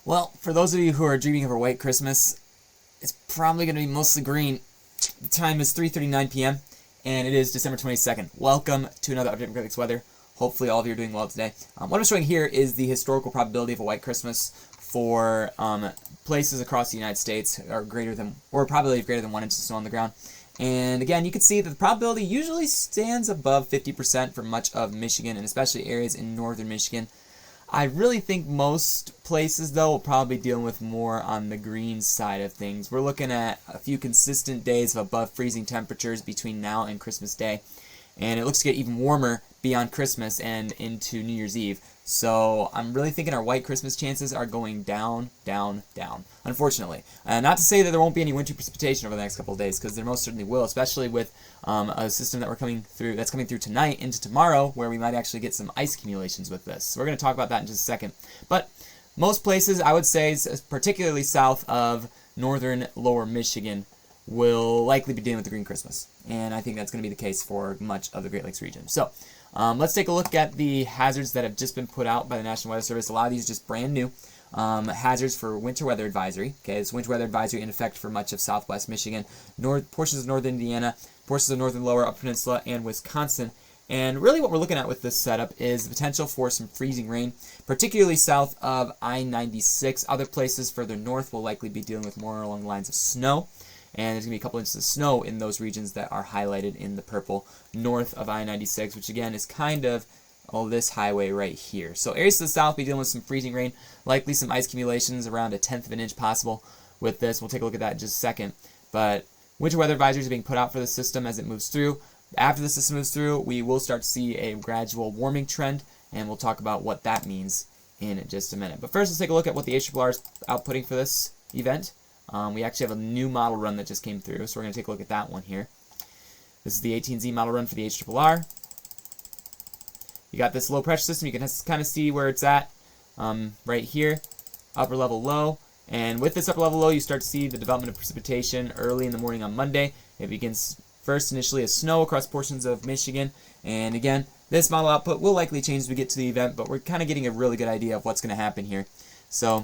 Well, for those of you who are dreaming of a white Christmas, it's probably going to be mostly green. The time is 3:39 p.m. and it is December 22nd. Welcome to another update from Critics Weather. Hopefully all of you are doing well today. What I'm showing here is the historical probability of a white Christmas for places across the United States are probability of greater than 1 inch of snow on the ground. And again, you can see that the probability usually stands above 50% for much of Michigan, and especially areas in northern Michigan. I really think most places, though, will probably be dealing with more on the green side of things. We're looking at a few consistent days of above freezing temperatures between now and Christmas Day. And it looks to get even warmer beyond Christmas and into New Year's Eve. So I'm really thinking our white Christmas chances are going down, down, down, unfortunately. Not to say that there won't be any winter precipitation over the next couple of days, because there most certainly will, especially with a system that that's coming through tonight into tomorrow, where we might actually get some ice accumulations with this. So we're going to talk about that in just a second. But most places, I would say, particularly south of northern lower Michigan, will likely be dealing with the green Christmas. And I think that's going to be the case for much of the Great Lakes region. So let's take a look at the hazards that have just been put out by the National Weather Service. A lot of these are just brand new hazards for winter weather advisory. Okay, it's winter weather advisory in effect for much of southwest Michigan, portions of northern Indiana, portions of northern lower upper peninsula, and Wisconsin. And really what we're looking at with this setup is the potential for some freezing rain, particularly south of I-96. Other places further north will likely be dealing with more along the lines of snow. And there's going to be a couple inches of snow in those regions that are highlighted in the purple north of I-96, which again is kind of this highway right here. So areas to the south will be dealing with some freezing rain, likely some ice accumulations around 1/10 of an inch possible with this. We'll take a look at that in just a second. But winter weather advisories are being put out for the system as it moves through. After the system moves through, we will start to see a gradual warming trend, and we'll talk about what that means in just a minute. But first, let's take a look at what the HRRR is outputting for this event. We actually have a new model run that just came through, so we're going to take a look at that one here. This is the 18Z model run for the HRRR. You got this low pressure system. You can kind of see where it's at right here, upper level low. And with this upper level low, you start to see the development of precipitation early in the morning on Monday. It begins first initially as snow across portions of Michigan. And again, this model output will likely change as we get to the event, but we're kind of getting a really good idea of what's going to happen here. So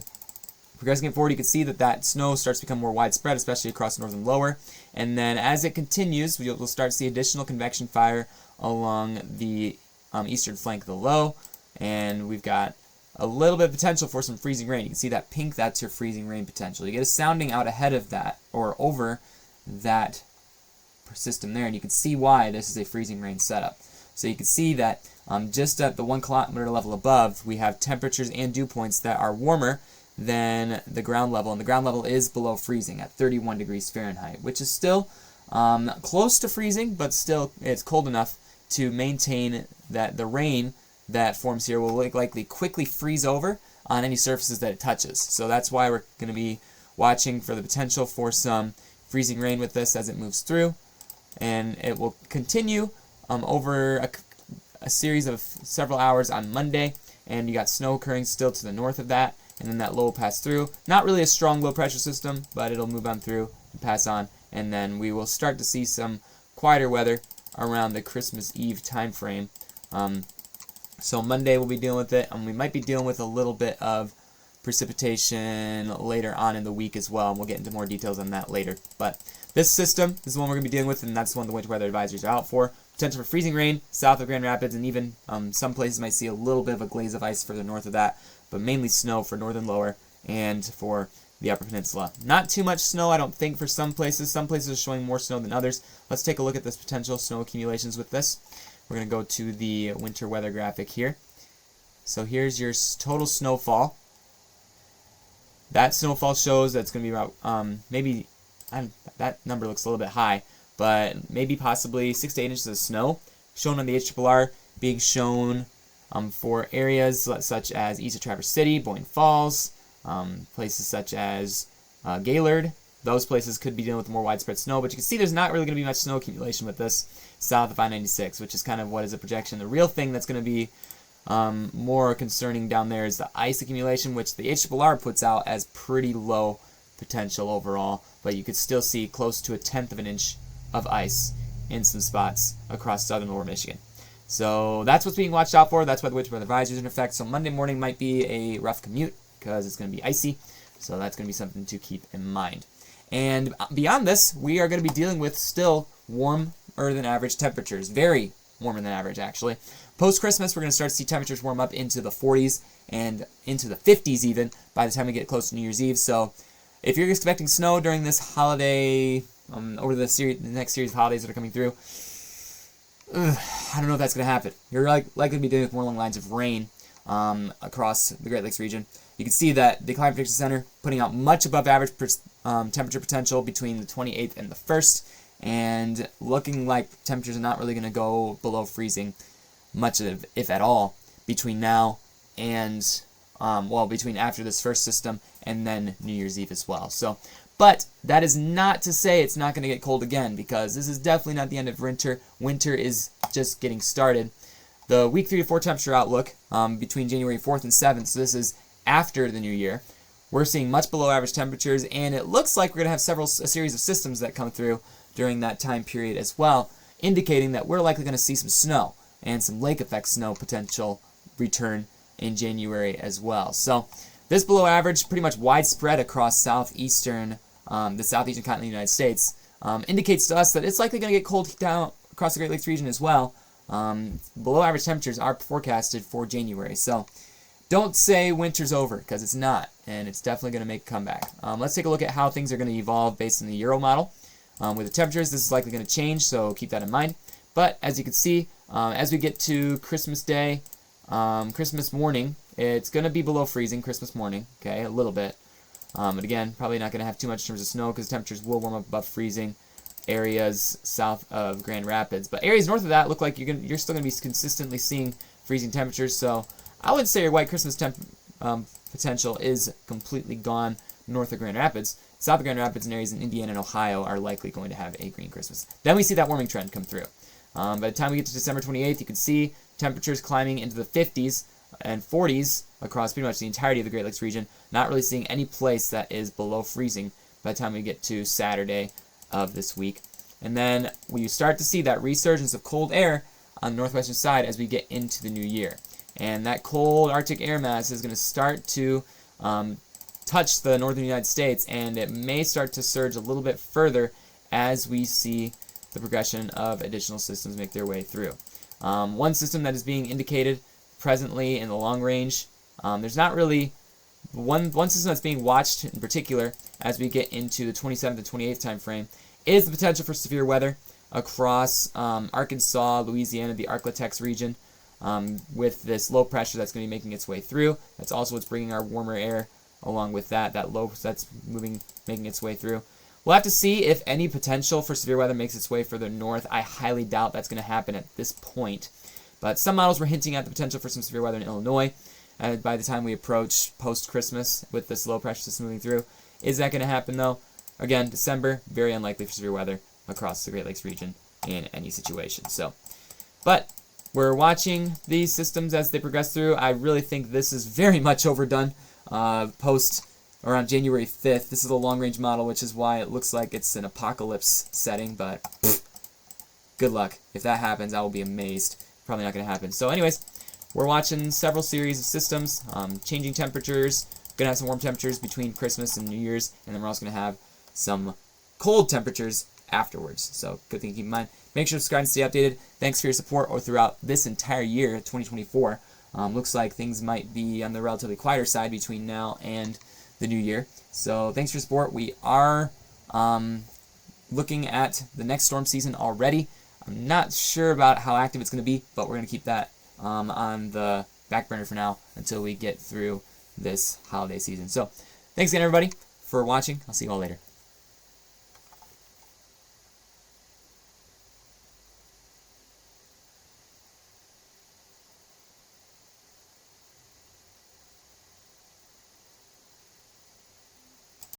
progressing forward, you can see that snow starts to become more widespread, especially across northern lower. And then as it continues, we'll start to see additional convection fire along the eastern flank of the low. And we've got a little bit of potential for some freezing rain. You can see that pink, that's your freezing rain potential. You get a sounding out ahead of that, or over that system there, and you can see why this is a freezing rain setup. So you can see that just at the 1 kilometer level above, we have temperatures and dew points that are warmer than the ground level, and the ground level is below freezing at 31 degrees Fahrenheit, which is still close to freezing, but still it's cold enough to maintain that the rain that forms here will likely quickly freeze over on any surfaces that it touches. So that's why we're going to be watching for the potential for some freezing rain with this as it moves through, and it will continue over a series of several hours on Monday, and you got snow occurring still to the north of that. And then that low will pass through. Not really a strong low pressure system, but it'll move on through and pass on. And then we will start to see some quieter weather around the Christmas Eve time frame. So Monday we'll be dealing with it. We might be dealing with a little bit of precipitation later on in the week as well. And we'll get into more details on that later. But this system is the one we're going to be dealing with, and that's the one the winter weather advisories are out for. Potential for freezing rain south of Grand Rapids, and even some places might see a little bit of a glaze of ice further north of that, but mainly snow for northern lower and for the upper peninsula. Not too much snow, I don't think, for some places. Some places are showing more snow than others. Let's take a look at this potential snow accumulations with this. We're going to go to the winter weather graphic here. So here's your total snowfall. That snowfall shows that's going to be about that number looks a little bit high, but maybe possibly 6 to 8 inches of snow shown on the HRRR, being shown for areas such as east of Traverse City, Boyne Falls, places such as Gaylord. Those places could be dealing with more widespread snow, but you can see there's not really going to be much snow accumulation with this south of I-96, which is kind of what is a projection. The real thing that's going to be more concerning down there is the ice accumulation, which the HRRR puts out as pretty low potential overall, but you could still see close to 1/10 of an inch of ice in some spots across southern lower Michigan. So that's what's being watched out for. That's why the winter weather advisory is in effect. So Monday morning might be a rough commute because it's going to be icy. So that's going to be something to keep in mind. And beyond this, we are going to be dealing with still warmer than average temperatures. Very warmer than average, actually. Post-Christmas, we're going to start to see temperatures warm up into the 40s and into the 50s even by the time we get close to New Year's Eve. So if you're expecting snow during this holiday, over the next series of holidays that are coming through, I don't know if that's going to happen. You're likely to be dealing with more along the lines of rain across the Great Lakes region. You can see that the Climate Prediction Center putting out much above average temperature potential between the 28th and the 1st, and looking like temperatures are not really going to go below freezing much of, if at all, between now and, between after this first system and then New Year's Eve as well. So, but that is not to say it's not going to get cold again, because this is definitely not the end of winter. Winter is just getting started. The week 3 to 4 temperature outlook between January 4th and 7th, so this is after the new year, we're seeing much below average temperatures, and it looks like we're going to have a series of systems that come through during that time period as well, indicating that we're likely going to see some snow and some lake effect snow potential return in January as well. So this below average, pretty much widespread across the southeastern continent of the United States, indicates to us that it's likely going to get cold down across the Great Lakes region as well. Below average temperatures are forecasted for January. So don't say winter's over, because it's not, and it's definitely going to make a comeback. Let's take a look at how things are going to evolve based on the Euro model. With the temperatures, this is likely going to change, so keep that in mind. But as you can see, as we get to Christmas Day, Christmas morning, it's going to be below freezing Christmas morning, okay, a little bit. But again, probably not going to have too much in terms of snow, because temperatures will warm up above freezing areas south of Grand Rapids. But areas north of that look like you're still going to be consistently seeing freezing temperatures, so I would say your white Christmas potential is completely gone north of Grand Rapids. South of Grand Rapids and areas in Indiana and Ohio are likely going to have a green Christmas. Then we see that warming trend come through. By the time we get to December 28th, you can see temperatures climbing into the 50s and 40s across pretty much the entirety of the Great Lakes region, not really seeing any place that is below freezing by the time we get to Saturday of this week. And then we start to see that resurgence of cold air on the northwestern side as we get into the new year. And that cold Arctic air mass is going to start to touch the northern United States, and it may start to surge a little bit further as we see the progression of additional systems make their way through. One system that is being indicated presently in the long range, there's not really one system that's being watched in particular as we get into the 27th and 28th time frame, is the potential for severe weather across Arkansas, Louisiana, the Arklatex region. With this low pressure that's going to be making its way through. That's also what's bringing our warmer air along with that low that's making its way through. We'll have to see if any potential for severe weather makes its way further north. I highly doubt that's going to happen at this point. But some models were hinting at the potential for some severe weather in Illinois by the time we approach post-Christmas with this low pressure system moving through. Is that going to happen though? Again, December, very unlikely for severe weather across the Great Lakes region in any situation. But we're watching these systems as they progress through. I really think this is very much overdone post around January 5th. This is a long-range model, which is why it looks like it's an apocalypse setting, but good luck. If that happens, I will be amazed. Probably not going to happen. So anyways, we're watching several series of systems, changing temperatures. Going to have some warm temperatures between Christmas and New Year's, and then we're also going to have some cold temperatures afterwards. So good thing to keep in mind. Make sure to subscribe and stay updated. Thanks for your support throughout this entire year, 2024. Looks like things might be on the relatively quieter side between now and the new year. So thanks for your support. We are looking at the next storm season already. I'm not sure about how active it's going to be, but we're going to keep that on the back burner for now until we get through this holiday season. So thanks again, everybody, for watching. I'll see you all later.